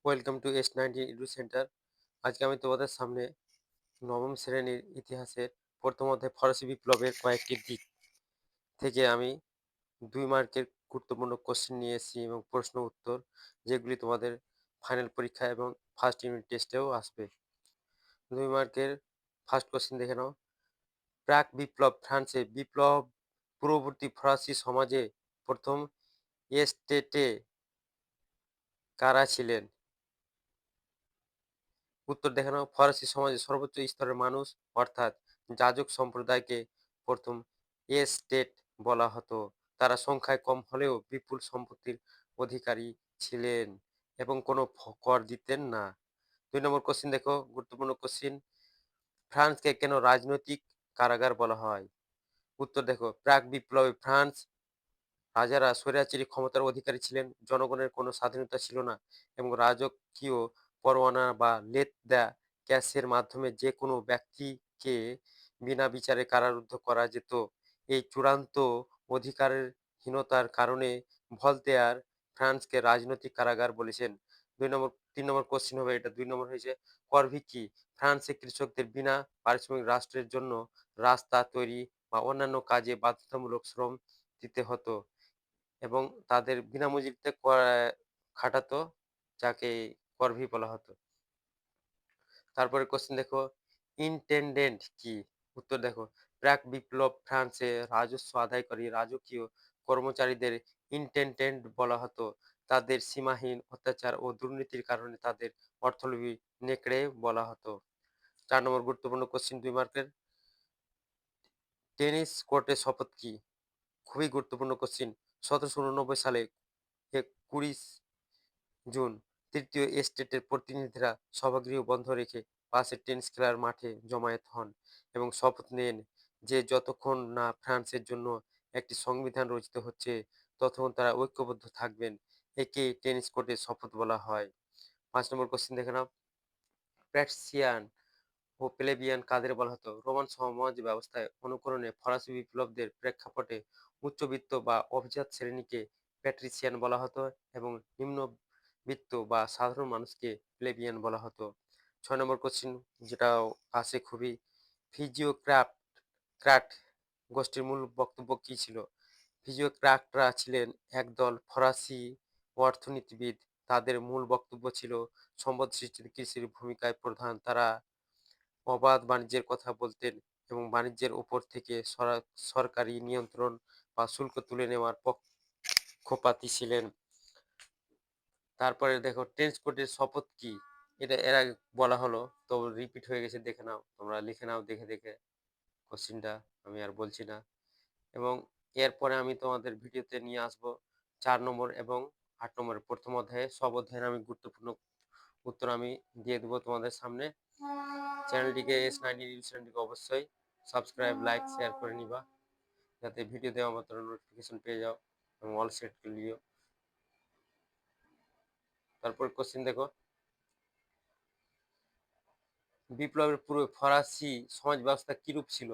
Welcome to S19 edu centre. আজকে আমি তোমাদের সামনে নবম শ্রেণীর ইতিহাসের প্রথম অধ্যায় ফরাসি বিপ্লবের কয়েকটি দিক থেকে আমি 2 মার্কের গুরুত্বপূর্ণ কোশ্চেন নিয়ে এসেছি এবং প্রশ্ন উত্তর, যেগুলি তোমাদের ফাইনাল পরীক্ষা এবং ফার্স্ট ইউনিট টেস্টেও আসবে। 2 মার্কের ফার্স্ট কোশ্চেন দেখে নাও। প্রাক বিপ্লব ফ্রান্সে বিপ্লব পূর্ববর্তী ফরাসি সমাজে প্রথম এস্টেটে কারা ছিলেন? উত্তর দেখে নাও। ফরাসি সমাজের সর্বোচ্চ স্তরের মানুষ অর্থাৎ যাজক সম্প্রদায়কে প্রথম এস্টেট বলা হতো। তারা সংখ্যায় কম হলেও বিপুল সম্পত্তির অধিকারী ছিলেন এবং কোনো কর দিতেন না। 2 নম্বর কোশ্চেন দেখো, গুরুত্বপূর্ণ কোশ্চেন। ফ্রান্সকে কেন রাজনৈতিক কারাগার বলা হয়? উত্তর দেখো, প্রাক বিপ্লবে ফ্রান্স রাজারা স্বৈরাচারী ক্ষমতার অধিকারী ছিলেন, জনগণের কোনো স্বাধীনতা ছিল না এবং রাজকীয় পরোয়ানা বা লেট দ্য ক্যাশের মাধ্যমে যে কোনো ব্যক্তিকে বিনা বিচারে কারারুদ্ধ করা যেত। এই চূড়ান্ত অধিকারের হীনতার কারণে ভলতেয়ার ফ্রান্সকে রাজনৈতিক কারাগার বলেছেন। 3 নম্বর কোশ্চেন হবে এটা। 2 নম্বর হয়েছে করভি কি? ফ্রান্সে কৃষকদের বিনা পারিশ্রমিক রাষ্ট্রের জন্য রাস্তা তৈরি বা অন্যান্য কাজে বাধ্যতামূলক শ্রম দিতে হতো এবং তাদের বিনা মজুরিতে খাটাতো, যাকে করভি বলা হতো। তারপরে কোশ্চেন দেখো, ইনটেনডেন্ট কি? উত্তর দেখো, প্রাক বিপ্লব ফ্রান্সে রাজস্ব আদায়কারী রাজকীয় কর্মচারীদের ইনটেনডেন্ট বলা হতো। তাদের সীমাহীন অত্যাচার ও দুর্নীতির কারণে তাদের অর্থলোভী নেকড়ে বলা হতো। 4 নম্বর গুরুত্বপূর্ণ কোশ্চেন 2 মার্কের। টেনিস কোর্টে শপথ কি? খুবই গুরুত্বপূর্ণ কোশ্চেন। 1789 সালে 20 জুন তৃতীয় এস্টেটের প্রতিনিধিরা সভাগৃহ বন্ধ রেখে পাশের টেনিস খেলার মাঠে জমায়েত হন এবং শপথ নেন যে যতক্ষণ না ফ্রান্সের জন্য একটি সংবিধান রচিত হচ্ছে ততক্ষণ তারা ঐক্যবদ্ধ থাকবেন। একে টেনিস কোর্টের শপথ বলা হয়। 5 নম্বর কোশ্চেন দেখে নাও। প্যাট্রিসিয়ান ও প্লেবিয়ান কাদের বলা হতো? রোমান সমাজ ব্যবস্থায় অনুকরণে ফরাসি বিপ্লবদের প্রেক্ষাপটে উচ্চবিত্ত বা অভিজাত শ্রেণীকে প্যাট্রিসিয়ান বলা হতো এবং নিম্নবিত্ত বা সাধারণ মানুষকে প্লেবিয়ান বলা হতো। 6 নম্বর কোশ্চেন, যেটাও আসে খুবই, ফিজিওক্রাট ক্রাট গোষ্ঠীর মূল বক্তব্য কি ছিল? ফিজিওক্রাটরা ছিলেন একদল ফরাসি অর্থনীতিবিদ। তাদের মূল বক্তব্য ছিল সম্পদ সৃষ্টিতে কৃষির ভূমিকায় প্রধান। তারা অবাধ বাণিজ্যের কথা বলতেন এবং বাণিজ্যের উপর থেকে সরকারি নিয়ন্ত্রণ বা শুল্ক তুলে নেওয়ার পক্ষপাতী ছিলেন। তারপরে দেখো, টেনিস কোর্টের শপথ কি? এটা এর আগে বলা হলো, তো রিপিট হয়ে গেছে, দেখে নাও, তোমরা লিখে নাও দেখে দেখে কোশ্চিনটা, আমি আর বলছি না। এবং এরপরে আমি তোমাদের ভিডিওতে নিয়ে আসব 4 নম্বর এবং 8 নম্বরের প্রথম অধ্যায়ে সব অধ্যায়ের আমি গুরুত্বপূর্ণ উত্তর আমি দিয়ে দেবো তোমাদের সামনে। চ্যানেলটিকে S19 চ্যানেলটিকে অবশ্যই সাবস্ক্রাইব, লাইক, শেয়ার করে নিবা, যাতে ভিডিও দেওয়া মাত্র নোটিফিকেশন পেয়ে যাও এবং অল সেট করে নিও। তারপর কোশ্চেন দেখো, বিপ্লবের পূর্বে ফরাসি সমাজ ব্যবস্থা কিরূপ ছিল?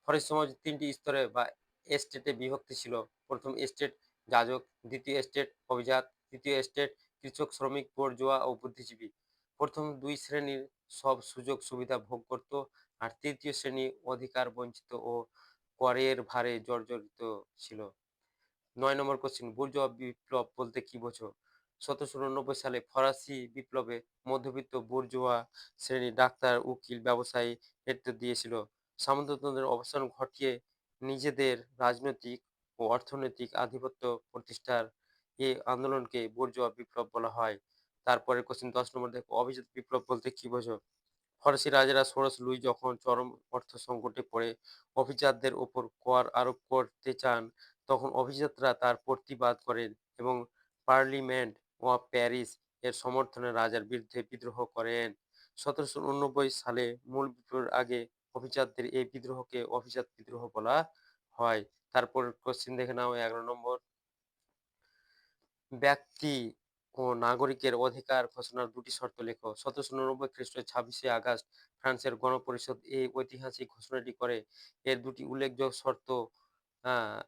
ফরাসি সমাজ 3টি স্তরে বা এস্টেটে বিভক্ত ছিল। প্রথম এস্টেট যাজক, দ্বিতীয় এস্টেট অভিজাত, তৃতীয় এস্টেট কৃষক, শ্রমিক, বোর্জোয়া ও বুদ্ধিজীবী। প্রথম 2 শ্রেণীর সব সুযোগ সুবিধা ভোগ করত, আর তৃতীয় শ্রেণী অধিকার বঞ্চিত ও করের ভারে জর্জরিত ছিল। 9 নম্বর কোশ্চেন, বুর্জোয়া বিপ্লব বলতে কি বোঝো? 1789 সালে ফরাসি বিপ্লবে মধ্যবিত্ত বুর্জোয়া শ্রেণী ডাক্তার, উকিল, ব্যবসায়ী নেতৃত্ব দিয়েছিল। সামন্ততন্ত্রের অবসান ঘটিয়ে নিজেদের রাজনৈতিক ও অর্থনৈতিক আধিপত্য প্রতিষ্ঠার এই আন্দোলনকে বুর্জোয়া বিপ্লব বলা হয়। তারপরে কোশ্চেন 10 নম্বর দেখো, অভিজাত বিপ্লব বলতে কি বোঝো? ফরাসি রাজারা ষোড়শ লুই যখন চরম অর্থ সংকটে পড়ে অভিজাতদের ওপর কর আরোপ করতে চান, তখন অভিজাতরা তার প্রতিবাদ করেন এবং পার্লিমেন্ট অফ প্যারিস এর সমর্থনে রাজার বিরুদ্ধে বিদ্রোহ করেন। 1789 সালে মূল বিপ্লবের আগে অভিজাতদের এই বিদ্রোহকে অভিজাত বিদ্রোহ বলা হয়। তারপর কোশ্চেন দেখে নাও 11 নম্বর, ব্যক্তি ও নাগরিকের অধিকার ঘোষণার 2টি শর্ত লেখো। 1789 খ্রিস্টের 26শে আগস্ট ফ্রান্সের গণপরিষদ এই ঐতিহাসিক ঘোষণাটি করে। এর 2টি উল্লেখযোগ্য শর্ত আহ,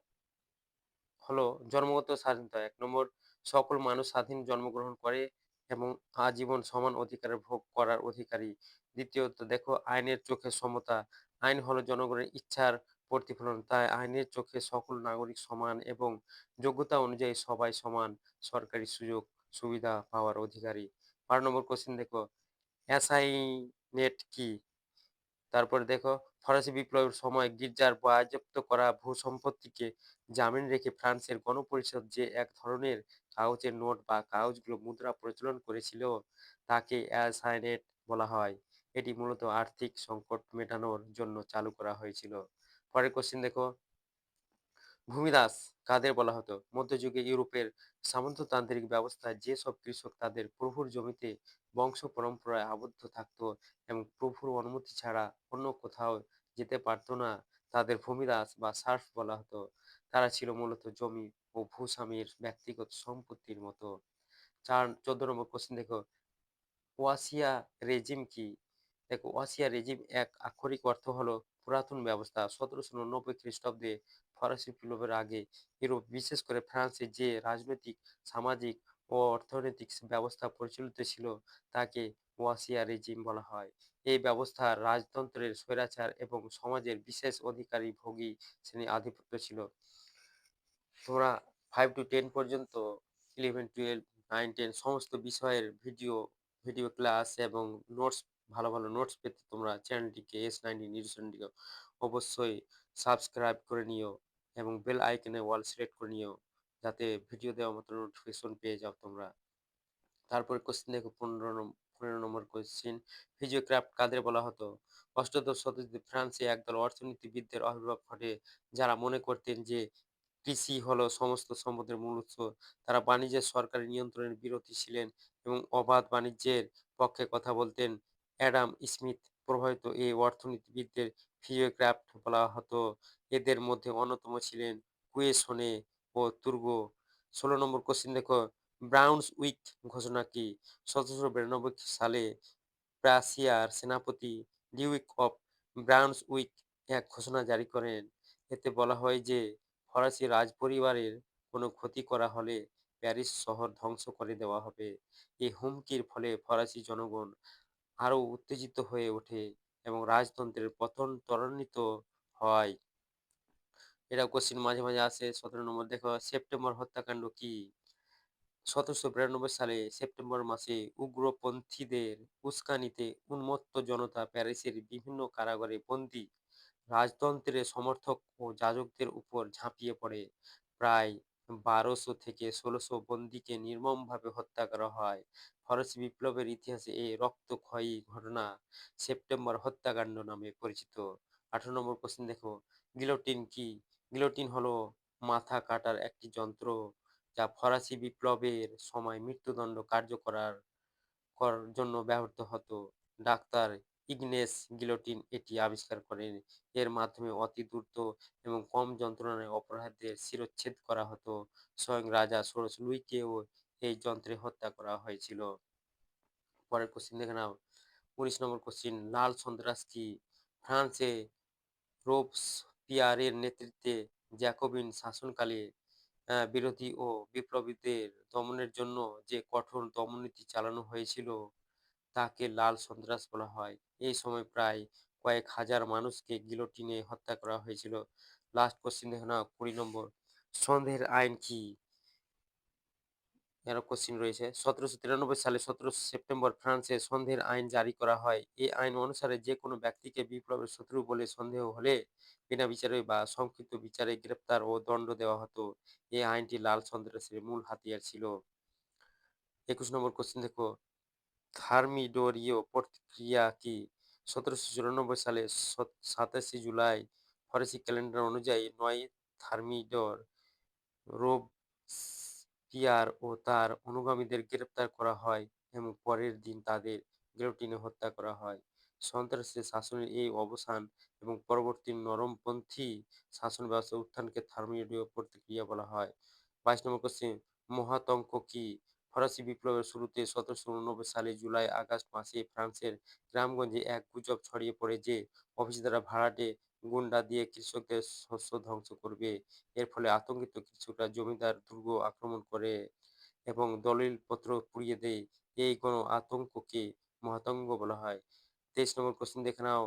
হলো জন্মগত স্বাধীনতা। 1 নম্বর, সকল মানুষ স্বাধীন জন্মগ্রহণ করে। এবং আজীবন সমান অধিকারের ভোগ করার অধিকারী। দ্বিতীয়ত দেখো আইনের চোখে সমতা। আইন হলো জনগণের ইচ্ছার প্রতিফলন। তাই আইনের চোখে সকল নাগরিক সমান এবং যোগ্যতা অনুযায়ী সবাই সমান সরকারি সুযোগ সুবিধা পাওয়ার অধিকারী। 12 নম্বর কোশ্চেন দেখো, অ্যাসাইনেট কি? তারপরে দেখো ফরাসি বিপ্লবের সময় গির্জার বাজেয়াপ্ত করা ভূ-সম্পত্তিকে জামিন রেখে ফ্রান্সের গণপরিষদ যে এক ধরনের কাগজের নোট বা কাগজগুলো মুদ্রা প্রচলন করেছিল তাকে অ্যাসাইনেট বলা হয়। এটি মূলত আর্থিক সংকট মেটানোর জন্য চালু করা হয়েছিল। পরের কোশ্চেন দেখো, ভূমিদাস কাদের বলা হতো? মধ্যযুগে ইউরোপের সামন্ততান্ত্রিক ব্যবস্থায় যেসব কৃষক তাদের প্রভুর জমিতে বংশ পরম্পরায় আবদ্ধ থাকতো এবং প্রভুর অনুমতি ছাড়া অন্য কোথাও যেতে পারতো না, তাদের ভূমিদাস বা সার্ফ বলা হতো। তারা ছিল মূলত জমি ও ভূস্বামীর ব্যক্তিগত সম্পত্তির মতো। 14 নম্বর কোশ্চেন দেখো, ওয়াসিয়া রেজিম কি? দেখো ওয়াসিয়া রেজিম এক আক্ষরিক অর্থ হলো পুরাতন ব্যবস্থা। 1790 খ্রিস্টাব্দে ফরাসি বিপ্লবের আগে ইউরোপ বিশেষ করে ফ্রান্সে যে রাজনৈতিক, সামাজিক ও অর্থনৈতিক ব্যবস্থা প্রচলিত ছিল তাকে ওয়াসিয়া রেজিম বলা হয়। এই ব্যবস্থা রাজতন্ত্রের স্বৈরাচার এবং সমাজের বিশেষ অধিকারী ভোগী শ্রেণী আধিপত্য ছিল। তোমরা 5 to 10 পর্যন্ত 11, 12, 9, 10 সমস্ত বিষয়ের ভিডিও ক্লাস এবং নোটস, ভালো ভালো নোটস পেতে তোমরা চ্যানেলটিকে S90 নিউট্রিশনটিকে অবশ্যই সাবস্ক্রাইব করে নিও এবং বেল আইকনে অল সিলেক্ট করে নিও, যাতে ভিডিও দেওয়া মাত্র নোটিফিকেশন পেয়ে যাও তোমরা। তারপরে কোশ্চেন দেখো 15 নম্বর কোশ্চেন, ফিজিওক্রাফট কাদের বলা হতো? অষ্টাদশ শতাব্দীতে ফ্রান্সে একদল অর্থনীতিবিদদের আবির্ভাব ঘটে যারা মনে করতেন যে কৃষি হলো সমস্ত সম্পদের মূল উৎস। তারা বাণিজ্যের সরকারি নিয়ন্ত্রণের বিরোধী ছিলেন এবং অবাধ বাণিজ্যের পক্ষে কথা বলতেন। অ্যাডাম স্মিথ প্রভাবিত এই অর্থনীতিবিদদের ফিজিওক্রাফট বলা হতো। এদের মধ্যে অন্যতম ছিলেন কুয়েসনে ও তুর্গো। 16 নম্বর কোশ্চেন দেখো, ব্রাউনসউইক ঘোষণা কি? 1792 সালে প্রাশিয়ার সেনাপতি ডিউক অফ ব্রাউনসউইক এক ঘোষণা জারি করেন। এতে বলা হয় যে ফরাসি রাজপরিবারের কোনো ক্ষতি করা হলে প্যারিস শহর ধ্বংস করে দেওয়া হবে। এই হুমকির ফলে ফরাসি জনগণ আরো উত্তেজিত হয়ে ওঠে এবং রাজতন্ত্রের পতন ত্বরান্বিত হয়। এটা কোশ্চিন মাঝে মাঝে আসে। 17 নম্বর দেখো, সেপ্টেম্বর হত্যাকাণ্ড কি? ১৭৯২ সালে সেপ্টেম্বর মাসে উগ্রপন্থীদের উস্কানিতে উন্মত্ত জনতা প্যারিসের বিভিন্ন কারাগারে বন্দী রাজতন্ত্রের সমর্থক ও যাজকদের উপর ঝাঁপিয়ে পড়ে। প্রায় ১২০০ থেকে ১৬০০ বন্দীকে নির্মমভাবে হত্যা করা হয়। ফরাসি বিপ্লবের ইতিহাসে এই রক্তক্ষয়ী ঘটনা সেপ্টেম্বর হত্যাকাণ্ড নামে পরিচিত। ১৮ নম্বর কোশ্চেন দেখো, গিলোটিন কি? গিলোটিন হলো মাথা কাটার একটি যন্ত্র যা ফরাসি বিপ্লবের সময় মৃত্যুদণ্ড করার জন্য ব্যবহৃত হতো। ডাক্তার ইগনেস গিলোটিন এটি আবিষ্কার করেন। এর মাধ্যমে অতি দ্রুত এবং কম যন্ত্রণায় অপরাধীদের শিরচ্ছেদ করা হতো। স্বয়ং রাজা ষোড়শ লুইকেও এই যন্ত্রে হত্যা করা হয়েছিল। পরের কোশ্চিন দেখে নাও। 19 নম্বর কোশ্চিন, লাল সন্ত্রাস কি? ফ্রান্সে রোবসপিয়ারের নেতৃত্বে জ্যাকোবিন শাসনকালে বিরোধী ও বিপ্লবীদের দমনের জন্য যে কঠোর দমননীতি চালানো হয়েছিল তাকে লাল সন্ত্রাস বলা হয়। এই সময় প্রায় কয়েক হাজার মানুষকে গিলোটিনে হত্যা করা হয়েছিল। লাস্ট কোশ্চিন দেখো না, 20 নম্বর, সন্দেহের আইন কি? এরও কোশ্চিন রয়েছে। ১৭৯৩ সালে ১৭ সেপ্টেম্বর ফ্রান্সে সন্দেহের আইন জারি করা হয়। এই আইন অনুসারে যে কোনো ব্যক্তিকে বিপ্লবের শত্রু বলে সন্দেহ হলে বিনা বিচারে বা সংক্ষিপ্ত বিচারে গ্রেপ্তার ও দণ্ড দেওয়া হতো। এই আইনটি লাল সন্ত্রাসের মূল হাতিয়ার ছিল। ২১ নম্বর কোশ্চেন দেখো, থার্মিডোরীয় প্রতিক্রিয়া কি? ১৭৯৪ সালে ২৭ জুলাই ফরাসি ক্যালেন্ডার অনুযায়ী ৯ থার্মিডর রোবস্পিয়ার ও তার অনুগামীদের গ্রেপ্তার করা হয় এবং পরের দিন তাদের গিলোটিনে হত্যা করা হয়। সন্ত্রাসী শাসনের এই অবসান এবং পরবর্তী নরমপন্থী শাসন ব্যবস্থার উত্থানকে থার্মিডীয় প্রতিক্রিয়া বলা হয়। ২২ নম্বর কোশ্চেন, মহাতঙ্ক কি? ফরাসি বিপ্লবের শুরুতে ১৭৮৯ সালে জুলাই আগস্ট মাসে ফ্রান্সের গ্রামগঞ্জে এক গুজব ছড়িয়ে পড়ে যে অফিসদাররা ভাড়াটে গুন্ডা দিয়ে কৃষকদের শস্য ধ্বংস করবে। এর ফলে আতঙ্কিত কৃষকরা জমিদার দুর্গ আক্রমণ করে এবং দলিলপত্র পুড়িয়ে দেয়। এই গণ আতঙ্ককে মহাতঙ্গ বলা হয়। ২৩ নম্বর কোয়েশ্চেন দেখে নাও।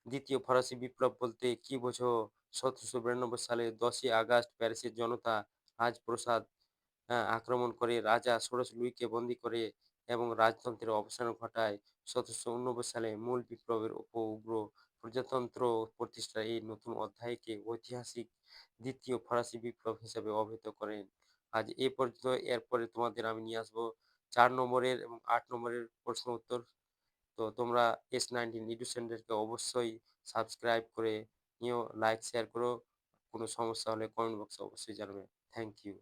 দ্বিতীয় ফরাসি বিপ্লব বলতে কি বোঝো? ১৭৯২ সালে ১০ই আগস্ট প্যারিসের জনতা রাজপ্রাসাদ আক্রমণ করে রাজা ষোড়শ লুইকে বন্দী করে এবং রাজতন্ত্রের অবসান ঘটায়। ১৭৮৯ সালে মূল বিপ্লবের উগ্র প্রজাতন্ত্র প্রতিষ্ঠা এই নতুন অধ্যায়কে ঐতিহাসিক দ্বিতীয় ফরাসি বিপ্লব হিসেবে অভিহিত করেন। আজ এ পর্যন্ত। এরপরে তোমাদের আমি নিয়ে আসবো ৪ নম্বরের এবং ৮ নম্বরের প্রশ্ন উত্তর। তো তোমরা S19 এডুসেন্টারকে অবশ্যই সাবস্ক্রাইব করে নিও, লাইক শেয়ার করো। কোনো সমস্যা হলে কমেন্ট বক্সে অবশ্যই জানাবে। Thank you.